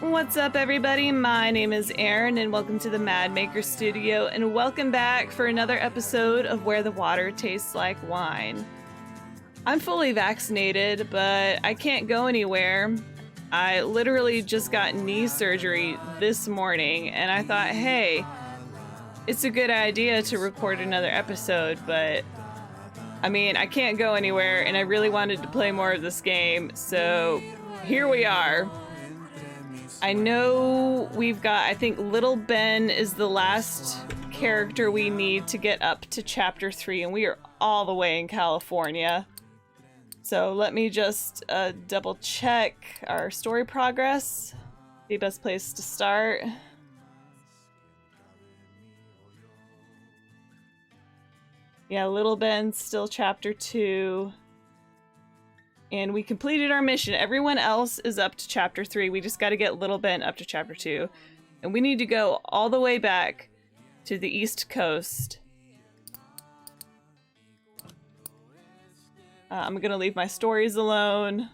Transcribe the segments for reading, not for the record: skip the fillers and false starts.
What's up, everybody? My name is Erin, and welcome to the Mad Maker Studio, and welcome back for another episode of Where the Water Tastes Like Wine. I'm fully vaccinated, but I can't go anywhere. I literally just got knee surgery this morning, and I thought, hey, it's a good idea to record another episode, but I mean, I can't go anywhere, and I really wanted to play more of this game, so here we are. I know we've got, I think Little Ben is the last character we need to get up to chapter 3, and we are all the way in California. So let me just double check our story progress. The best place to start. Yeah, Little Ben's still chapter 2. And we completed our mission. Everyone else is up to chapter 3. We just got to get Little Ben up to chapter 2. And we need to go all the way back to the East Coast. I'm going to leave my stories alone.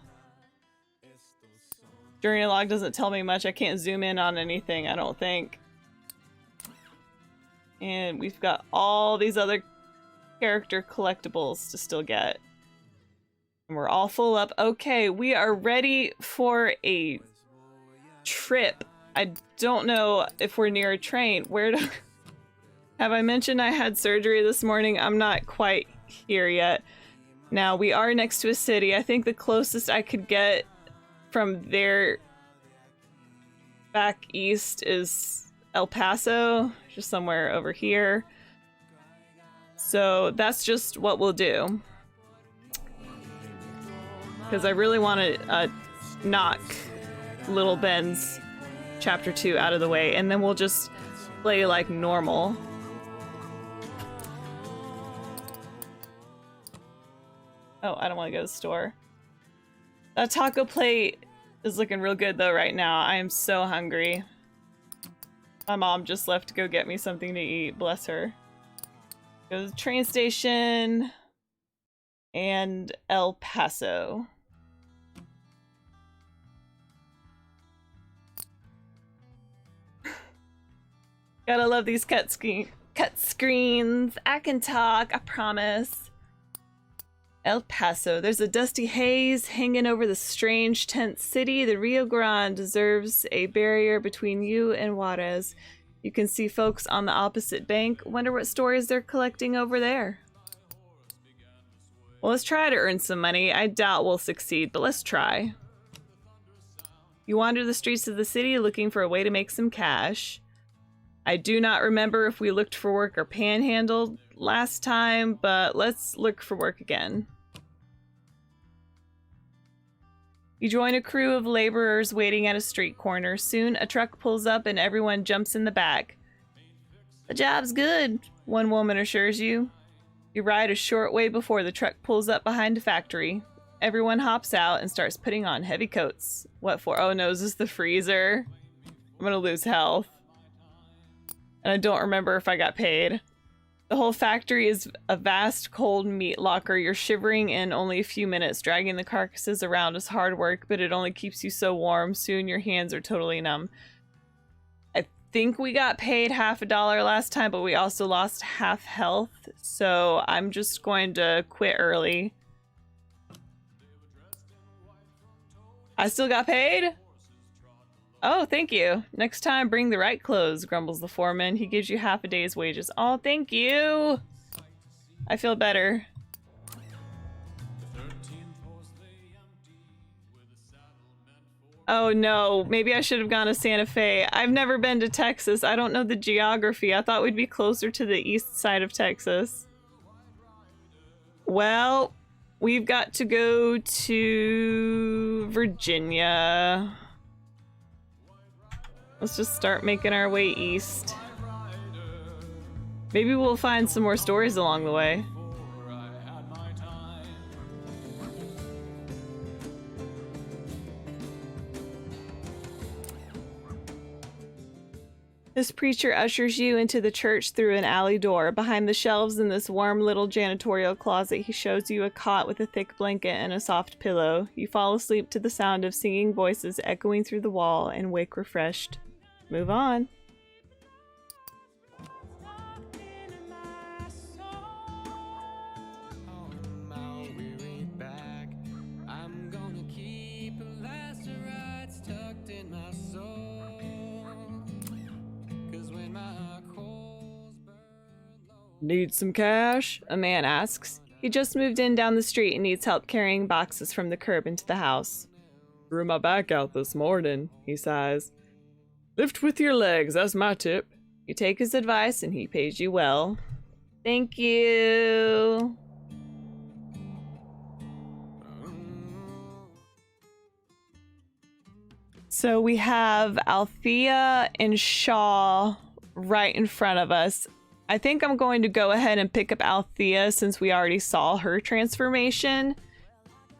Journey log doesn't tell me much. I can't zoom in on anything, I don't think. And we've got all these other character collectibles to still get. And we're all full up. Okay, we are ready for a trip. I don't know if we're near a train. Have I mentioned I had surgery this morning? I'm not quite here yet. Now, we are next to a city. I think the closest I could get from there back east is El Paso, just somewhere over here. So that's just what we'll do. Because I really want to knock Little Ben's chapter 2 out of the way, and then we'll just play like normal. Oh, I don't want to go to the store. That taco plate is looking real good though right now. I am so hungry. My mom just left to go get me something to eat, bless her. Go to the train station and El Paso. Gotta love these cut screens. I can talk, I promise. El Paso. There's a dusty haze hanging over the strange tent city. The Rio Grande deserves a barrier between you and Juarez. You can see folks on the opposite bank. Wonder what stories they're collecting over there. Well, let's try to earn some money. I doubt we'll succeed, but let's try. You wander the streets of the city looking for a way to make some cash. I do not remember if we looked for work or panhandled last time, but let's look for work again. You join a crew of laborers waiting at a street corner. Soon, a truck pulls up and everyone jumps in the back. The job's good, one woman assures you. You ride a short way before the truck pulls up behind a factory. Everyone hops out and starts putting on heavy coats. What for? Oh no, is this the freezer? I'm gonna lose health. And I don't remember if I got paid. The whole factory is a vast cold meat locker. You're shivering in only a few minutes. Dragging the carcasses around is hard work, but it only keeps you so warm. Soon your hands are totally numb. I think we got paid $50 last time, but we also lost half health. So I'm just going to quit early. I still got paid? Oh, thank you. Next time, bring the right clothes, grumbles the foreman. He gives you half a day's wages. Oh, thank you. I feel better. Oh no, maybe I should have gone to Santa Fe. I've never been to Texas. I don't know the geography. I thought we'd be closer to the east side of Texas. Well, we've got to go to Virginia. Let's just start making our way east. Maybe we'll find some more stories along the way. This preacher ushers you into the church through an alley door. Behind the shelves in this warm little janitorial closet, he shows you a cot with a thick blanket and a soft pillow. You fall asleep to the sound of singing voices echoing through the wall and wake refreshed. Move on. Need some cash? A man asks. He just moved in down the street and needs help carrying boxes from the curb into the house. Threw my back out this morning, he sighs. Lift with your legs, that's my tip. You take his advice and he pays you well. Thank you. So we have Althea and Shaw right in front of us. I think I'm going to go ahead and pick up Althea since we already saw her transformation.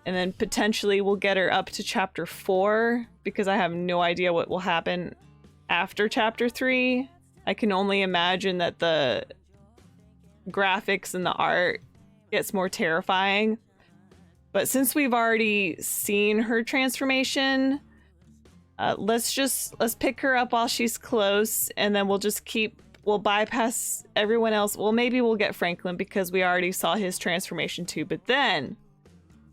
And then potentially we'll get her up to chapter 4 because I have no idea what will happen after chapter 3. I can only imagine that the graphics and the art gets more terrifying. But since we've already seen her transformation, let's pick her up while she's close, and then we'll bypass everyone else. Well, maybe we'll get Franklin because we already saw his transformation too. But then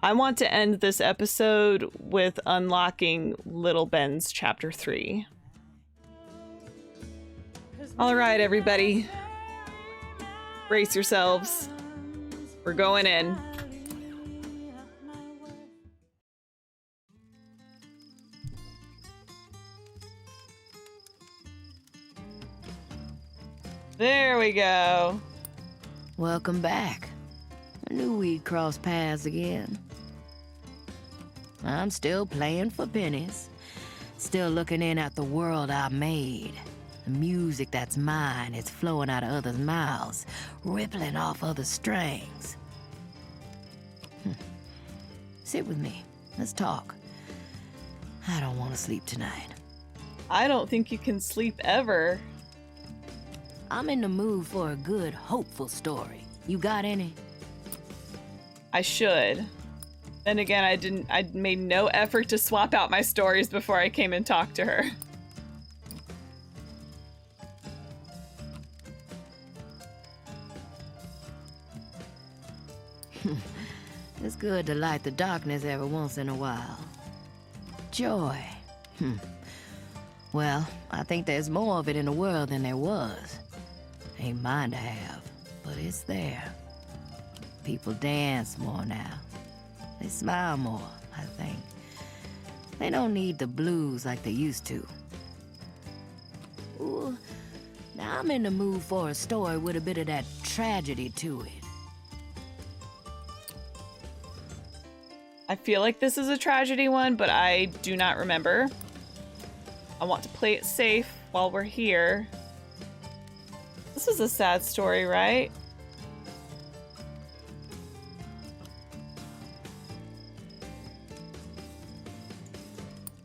I want to end this episode with unlocking Little Ben's chapter 3. All right, everybody. Brace yourselves. We're going in. There we go. Welcome back. I knew we'd cross paths again. I'm still playing for pennies. Still looking in at the world I made. The music that's mine, it's flowing out of others' mouths, rippling off other strings. Sit with me. Let's talk. I don't want to sleep tonight. I don't think you can sleep ever. I'm in the mood for a good, hopeful story. You got any? I should. Then again, I made no effort to swap out my stories before I came and talked to her. It's good to light the darkness every once in a while. Joy. Well, I think there's more of it in the world than there was. Ain't mine to have, but it's there. People dance more now. They smile more, I think. They don't need the blues like they used to. Ooh, now I'm in the mood for a story with a bit of that tragedy to it. I feel like this is a tragedy one, but I do not remember. I want to play it safe while we're here. This is a sad story, right?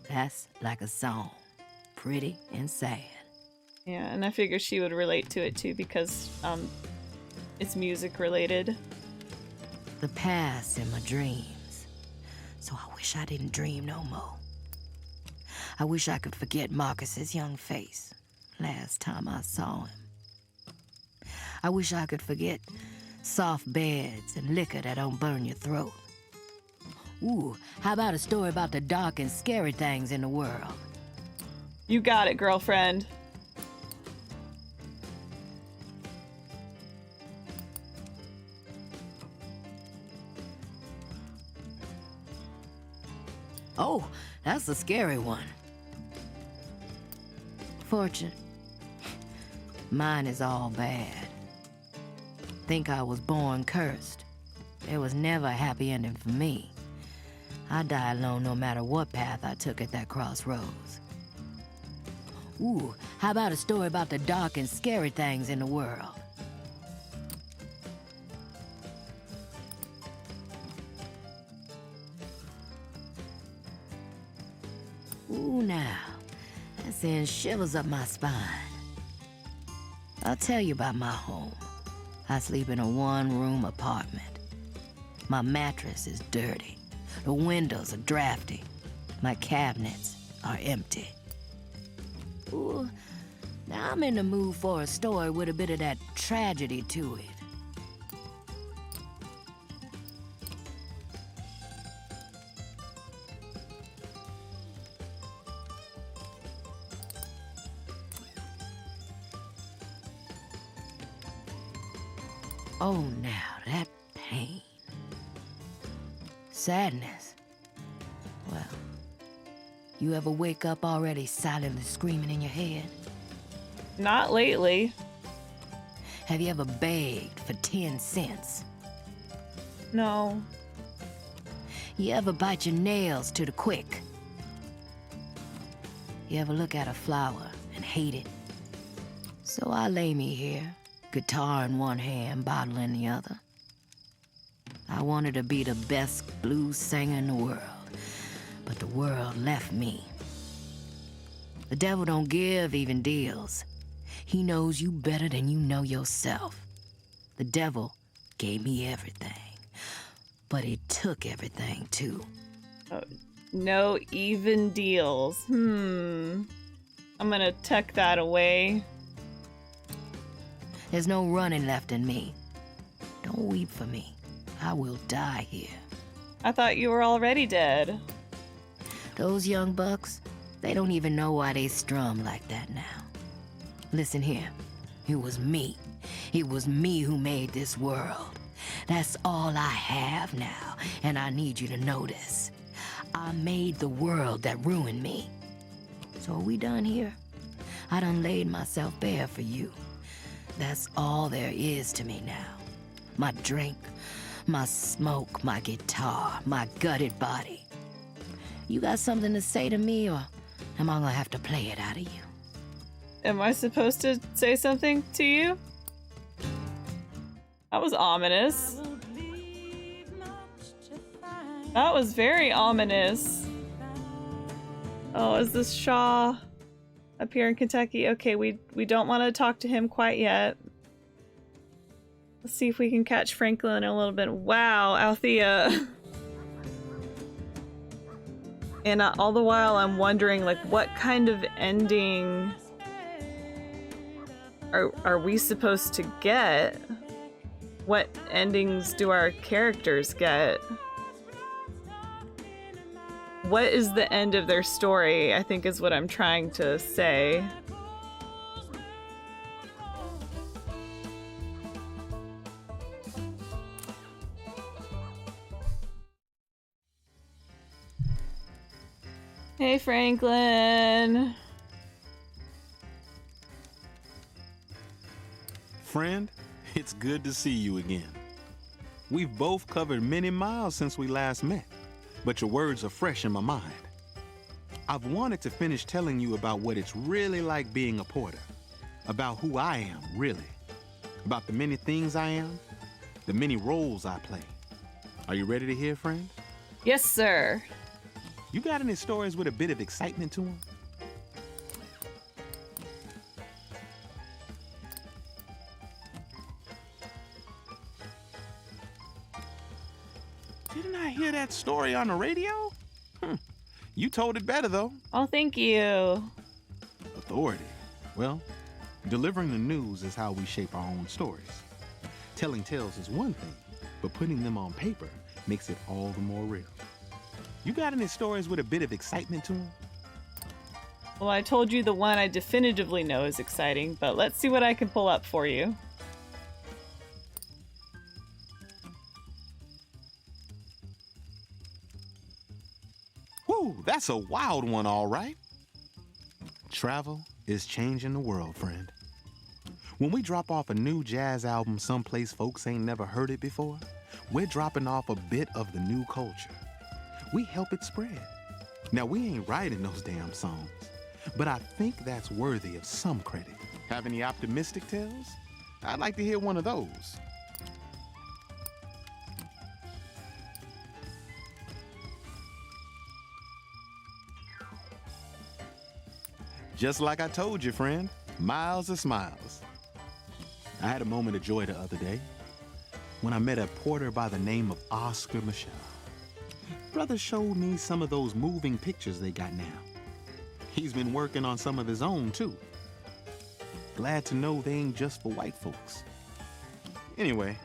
That's like a song. Pretty and sad. Yeah, and I figured she would relate to it too because it's music related. The past in my dreams. So I wish I didn't dream no more. I wish I could forget Marcus's young face last time I saw him. I wish I could forget soft beds and liquor that don't burn your throat. Ooh, how about a story about the dark and scary things in the world? You got it, girlfriend. Oh, that's a scary one. Fortune. Mine is all bad. Think I was born cursed. There was never a happy ending for me. I die alone no matter what path I took at that crossroads. Ooh, how about a story about the dark and scary things in the world? Ooh, now, that sends shivers up my spine. I'll tell you about my home. I sleep in a one-room apartment. My mattress is dirty. The windows are drafty. My cabinets are empty. Ooh, now I'm in the mood for a story with a bit of that tragedy to it. Oh, now that pain. Sadness. Well, you ever wake up already silently screaming in your head? Not lately. Have you ever begged for 10 cents? No. You ever bite your nails to the quick? You ever look at a flower and hate it? So I lay me here, guitar in one hand, bottle in the other. I wanted to be the best blues singer in the world, but the world left me. The devil don't give even deals. He knows you better than you know yourself. The devil gave me everything, but he took everything too. No even deals. I'm gonna tuck that away. There's no running left in me. Don't weep for me. I will die here. I thought you were already dead. Those young bucks, they don't even know why they strum like that now. Listen here, it was me. It was me who made this world. That's all I have now, and I need you to know this. I made the world that ruined me. So are we done here? I done laid myself bare for you. That's all there is to me now. My drink, my smoke, my guitar, my gutted body. You got something to say to me, or am I gonna have to play it out of you? Am I supposed to say something to you? That was ominous. That was very ominous. Oh, is this Shaw up here in Kentucky? Okay, we don't want to talk to him quite yet. Let's see if we can catch Franklin in a little bit. Wow, Althea. And all the while I'm wondering, like, what kind of ending are we supposed to get? What endings do our characters get? What is the end of their story, I think is what I'm trying to say. Hey, Franklin. Friend, it's good to see you again. We've both covered many miles since we last met, but your words are fresh in my mind. I've wanted to finish telling you about what it's really like being a porter, about who I am, really, about the many things I am, the many roles I play. Are you ready to hear, friend? Yes, sir. You got any stories with a bit of excitement to them? Didn't I hear that story on the radio? You told it better, though. Oh, thank you. Authority. Well, delivering the news is how we shape our own stories. Telling tales is one thing, but putting them on paper makes it all the more real. You got any stories with a bit of excitement to them? Well, I told you the one I definitively know is exciting, but let's see what I can pull up for you. Whew, that's a wild one, all right. Travel is changing the world, friend. When we drop off a new jazz album someplace folks ain't never heard it before, we're dropping off a bit of the new culture. We help it spread. Now, we ain't writing those damn songs, but I think that's worthy of some credit. Have any optimistic tales? I'd like to hear one of those. Just like I told you, friend, miles are smiles. I had a moment of joy the other day when I met a porter by the name of Oscar Michelle. Brother showed me some of those moving pictures they got now. He's been working on some of his own, too. Glad to know they ain't just for white folks. Anyway,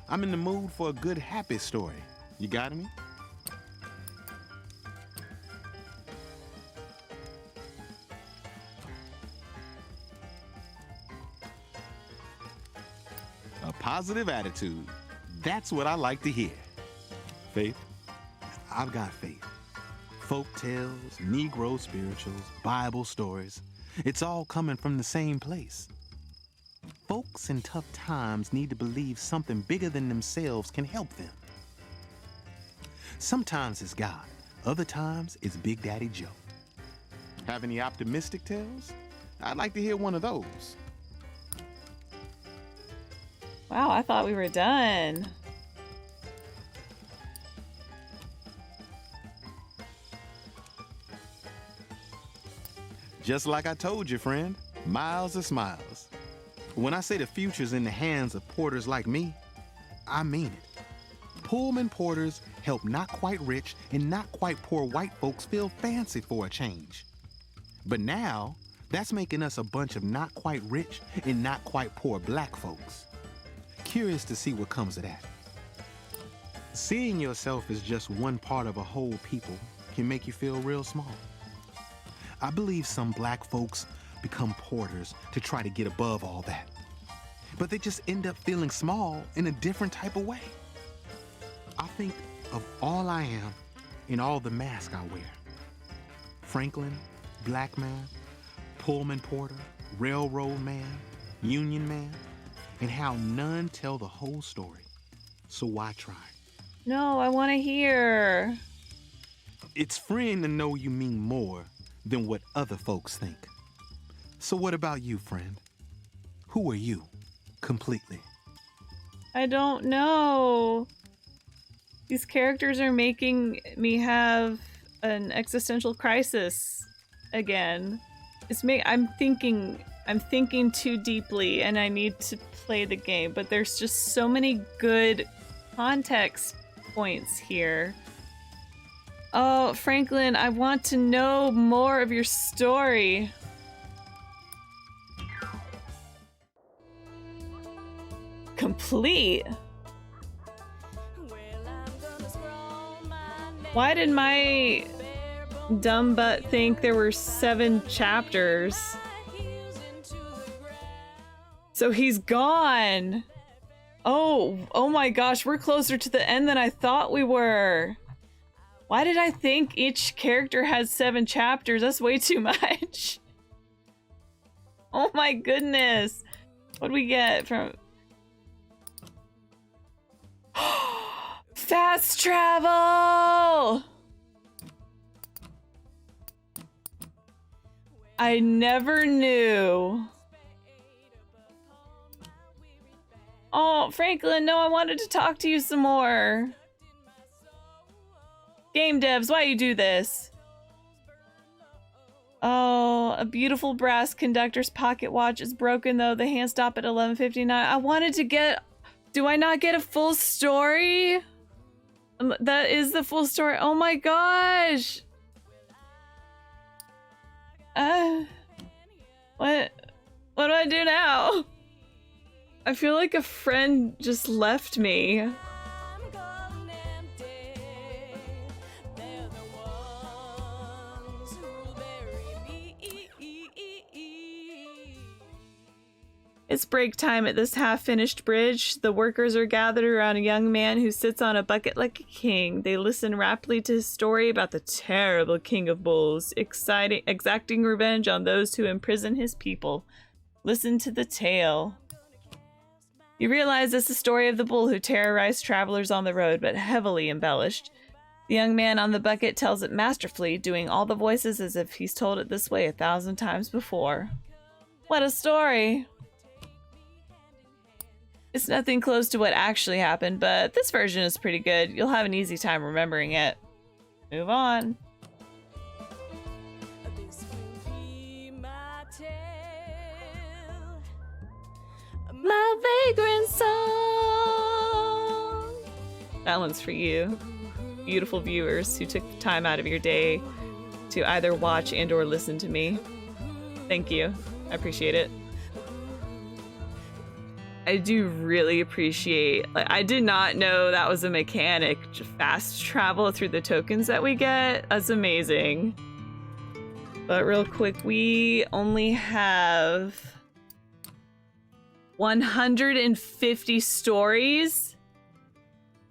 I'm in the mood for a good, happy story. You got me? A positive attitude. That's what I like to hear. Faith? I've got faith. Folk tales, Negro spirituals, Bible stories. It's all coming from the same place. Folks in tough times need to believe something bigger than themselves can help them. Sometimes it's God. Other times it's Big Daddy Joe. Have any optimistic tales? I'd like to hear one of those. Wow, I thought we were done. Just like I told you, friend, miles of smiles. When I say the future's in the hands of porters like me, I mean it. Pullman porters help not quite rich and not quite poor white folks feel fancy for a change. But now, that's making us a bunch of not quite rich and not quite poor black folks. Curious to see what comes of that. Seeing yourself as just one part of a whole people can make you feel real small. I believe some black folks become porters to try to get above all that. But they just end up feeling small in a different type of way. I think of all I am in all the masks I wear. Franklin, black man, Pullman porter, railroad man, union man, and how none tell the whole story. So why try? No, I want to hear. It's freeing to know you mean more than what other folks think. So what about you, friend? Who are you, completely? I don't know. These characters are making me have an existential crisis again. I'm thinking too deeply and I need to play the game, but there's just so many good context points here. Oh, Franklin, I want to know more of your story. Complete. Why did my dumb butt think there were 7 chapters? So he's gone. Oh my gosh, we're closer to the end than I thought we were. Why did I think each character has 7 chapters? That's way too much. Oh my goodness. What do we get from... Fast travel! I never knew. Oh, Franklin, no, I wanted to talk to you some more. Game devs, why you do this? Oh, a beautiful brass conductor's pocket watch is broken though. The hands stop at 11:59. I wanted to get... Do I not get a full story? That is the full story. Oh my gosh. What do I do now? I feel like a friend just left me. It's break time at this half-finished bridge. The workers are gathered around a young man who sits on a bucket like a king. They listen raptly to his story about the terrible king of bulls, exacting revenge on those who imprison his people. Listen to the tale. You realize it's the story of the bull who terrorized travelers on the road, but heavily embellished. The young man on the bucket tells it masterfully, doing all the voices as if he's told it this way 1,000 times before. What a story! It's nothing close to what actually happened, but this version is pretty good. You'll have an easy time remembering it. Move on. My That one's for you, beautiful viewers who took the time out of your day to either watch and or listen to me. Thank you. I appreciate it. I do really appreciate, like, I did not know that was a mechanic, fast travel through the tokens that we get. That's amazing. But real quick, we only have 150 stories.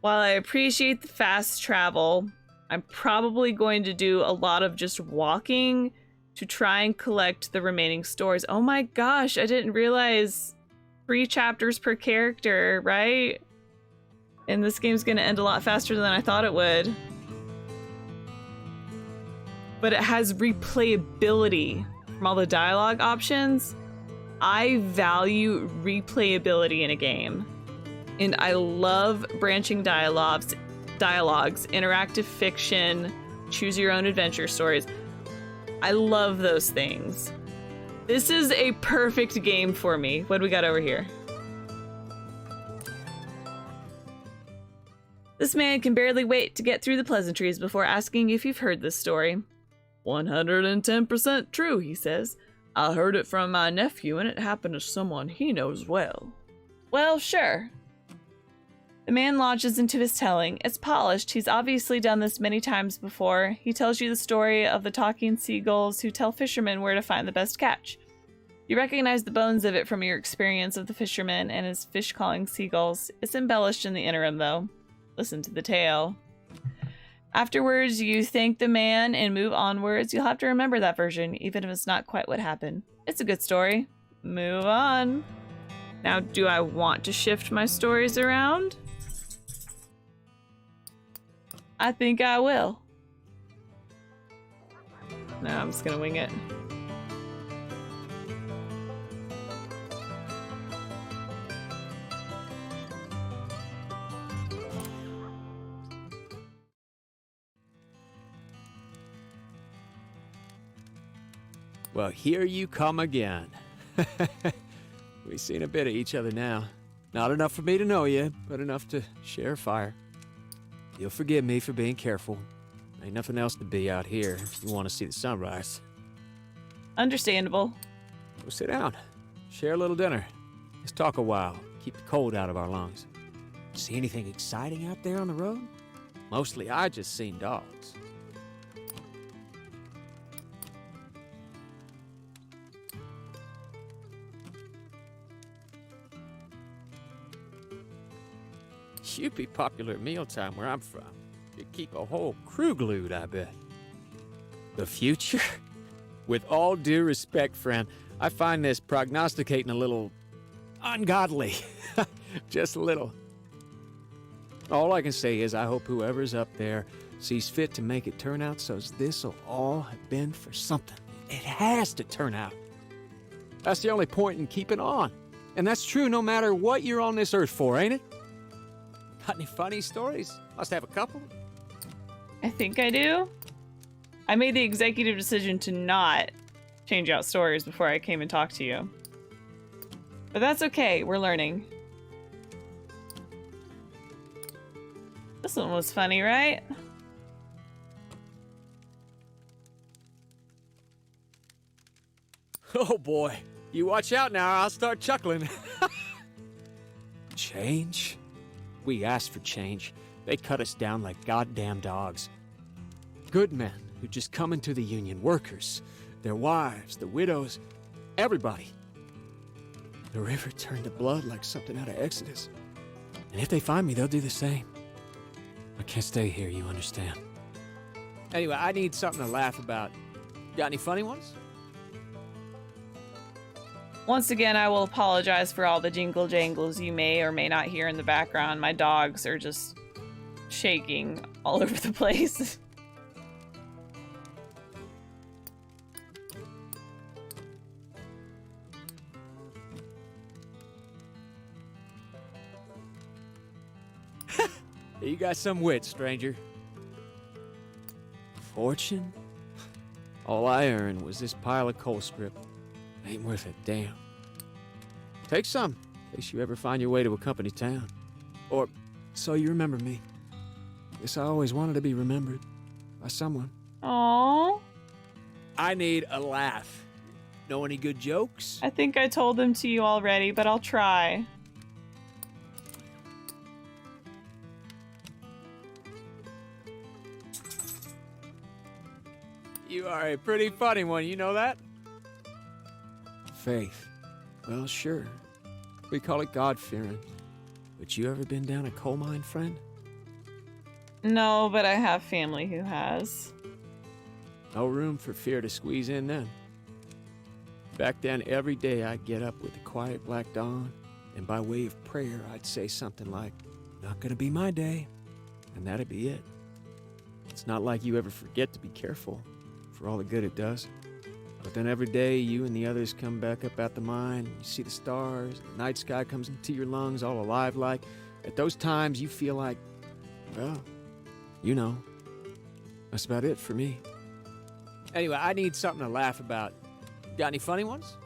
While I appreciate the fast travel, I'm probably going to do a lot of just walking to try and collect the remaining stories. Oh my gosh, I didn't realize 3 chapters per character, right? And this game's gonna end a lot faster than I thought it would. But it has replayability from all the dialogue options. I value replayability in a game. And I love branching dialogues, interactive fiction, choose your own adventure stories. I love those things. This is a perfect game for me. What do we got over here? This man can barely wait to get through the pleasantries before asking if you've heard this story. 110% true, he says. I heard it from my nephew and it happened to someone he knows well. Well, sure. The man launches into his telling. It's polished. He's obviously done this many times before. He tells you the story of the talking seagulls who tell fishermen where to find the best catch. You recognize the bones of it from your experience of the fisherman and his fish-calling seagulls. It's embellished in the interim, though. Listen to the tale. Afterwards, you thank the man and move onwards. You'll have to remember that version, even if it's not quite what happened. It's a good story. Move on. Now, do I want to shift my stories around? I think I will. No, I'm just gonna wing it. Well, here you come again. We've seen a bit of each other now. Not enough for me to know you, but enough to share a fire. You'll forgive me for being careful. Ain't nothing else to be out here if you want to see the sunrise. Understandable. Go sit down. Share a little dinner. Let's talk a while. Keep the cold out of our lungs. See anything exciting out there on the road? Mostly I just seen dogs. You'd be popular at mealtime where I'm from. You'd keep a whole crew glued, I bet. The future? With all due respect, friend, I find this prognosticating a little ungodly. Just a little. All I can say is I hope whoever's up there sees fit to make it turn out so this'll all have been for something. It has to turn out. That's the only point in keeping on. And that's true no matter what you're on this earth for, ain't it? Got any funny stories? Must have a couple. I think I do. I made the executive decision to not change out stories before I came and talked to you. But that's okay, we're learning. This one was funny, right? Oh boy, you watch out now, I'll start chuckling. Change? We asked for change. They cut us down like goddamn dogs. Good men who just come into the Union, workers, their wives, the widows, everybody. The river turned to blood like something out of Exodus. And if they find me, they'll do the same. I can't stay here, you understand. Anyway, I need something to laugh about. Got any funny ones? Once again, I will apologize for all the jingle jangles you may or may not hear in the background. My dogs are just shaking all over the place. You got some wit, stranger. Fortune? All I earned was this pile of coal strip. Ain't worth a damn. Take some, in case you ever find your way to a company town. Or so you remember me. Guess I always wanted to be remembered by someone. Aww. I need a laugh. Know any good jokes? I think I told them to you already, but I'll try. You are a pretty funny one, you know that? Faith. Well, sure. We call it God-fearing. But you ever been down a coal mine, friend? No, but I have family who has. No room for fear to squeeze in then. Back then, every day I'd get up with the quiet black dawn, and by way of prayer, I'd say something like, "Not gonna be my day," and that'd be it. It's not like you ever forget to be careful, for all the good it does. But then every day, you and the others come back up at the mine, you see the stars, the night sky comes into your lungs all alive like. At those times, you feel like, well, you know, that's about it for me. Anyway, I need something to laugh about. Got any funny ones?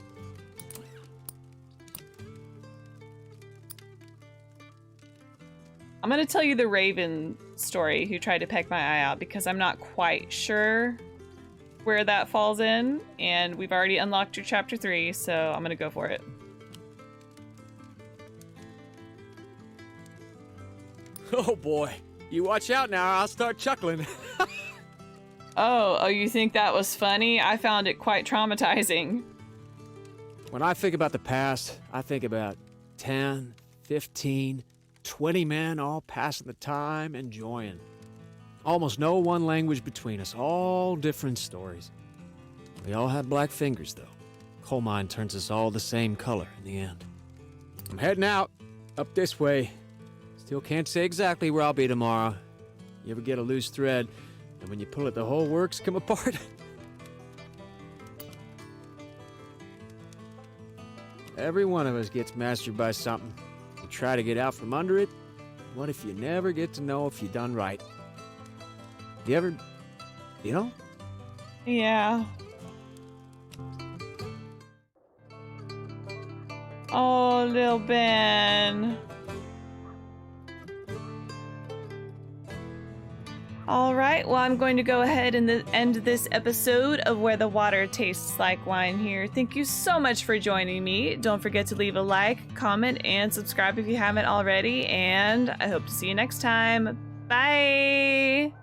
I'm gonna tell you the Raven story who tried to peck my eye out because I'm not quite sure where that falls in, and we've already unlocked your chapter 3, so I'm gonna go for it. Oh boy, you watch out now, I'll start chuckling. Oh, you think that was funny? I found it quite traumatizing. When I think about the past, I think about 10, 15, 20 men all passing the time, enjoying. Almost no one language between us, all different stories. We all have black fingers, though. Coal mine turns us all the same color in the end. I'm heading out, up this way. Still can't say exactly where I'll be tomorrow. You ever get a loose thread, and when you pull it, the whole works come apart? Every one of us gets mastered by something. You try to get out from under it. What if you never get to know if you done right? You ever, you know? Yeah. Oh, little Ben. All right, well, I'm going to go ahead and end this episode of Where the Water Tastes Like Wine here. Thank you so much for joining me. Don't forget to leave a like, comment, and subscribe if you haven't already, and I hope to see you next time. Bye!